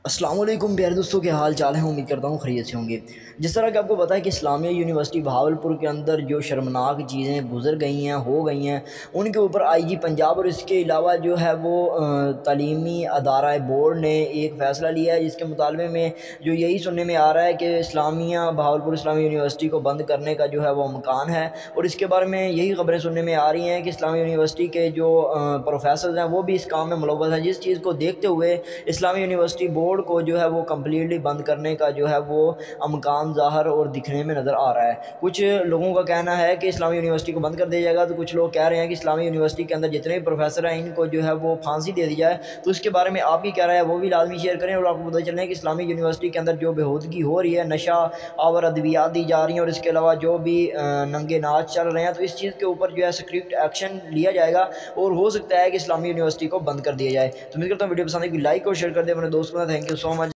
السلام علیکم پیارے دوستوں کے حال چال ہیں، امید کرتا ہوں خیریت سے ہوں گے۔ جس طرح کہ آپ کو پتہ ہے کہ اسلامیہ یونیورسٹی بہاولپور کے اندر جو شرمناک چیزیں گزر گئی ہیں ہو گئی ہیں، ان کے اوپر آئی جی پنجاب اور اس کے علاوہ جو ہے وہ تعلیمی ادارہ بورڈ نے ایک فیصلہ لیا ہے، جس کے مطالبے میں جو یہی سننے میں آ رہا ہے کہ اسلامیہ بہاولپور اسلامی یونیورسٹی کو بند کرنے کا جو ہے وہ امکان ہے، اور اس کے بارے میں یہی خبریں سننے میں آ رہی ہیں کہ اسلامی یونیورسٹی کے جو پروفیسرز ہیں وہ بھی اس کام میں ملوث ہیں، جس چیز کو دیکھتے ہوئے اسلامی یونیورسٹی بورڈ کو جو ہے وہ کمپلیٹلی بند کرنے کا جو ہے وہ امکان ظاہر اور دکھنے میں نظر آ رہا ہے۔ کچھ لوگوں کا کہنا ہے کہ اسلامی یونیورسٹی کو بند کر دیا جائے گا، تو کچھ لوگ کہہ رہے ہیں کہ اسلامی یونیورسٹی کے اندر جتنے بھی پروفیسر ہیں ان کو جو ہے وہ پھانسی دے دی جائے۔ تو اس کے بارے میں آپ کی کیا رائے ہے وہ بھی لازمی شیئر کریں، اور آپ کو پتہ چلے کہ اسلامی یونیورسٹی کے اندر جو بےہودگی ہو رہی ہے، نشہ آور ادویات دی جا رہی ہیں، اور اس کے علاوہ جو بھی ننگے ناچ چل رہے ہیں، تو اس چیز کے اوپر جو ہے اسٹرکٹ ایکشن لیا جائے گا، اور ہو سکتا ہے کہ اسلامی یونیورسٹی کو بند کر دیا جائے۔ تو امید کرتا ہوں ویڈیو پسند ہے کہ لائک اور شیئر کر دیں اپنے دوستوں کو۔ Thank you so much.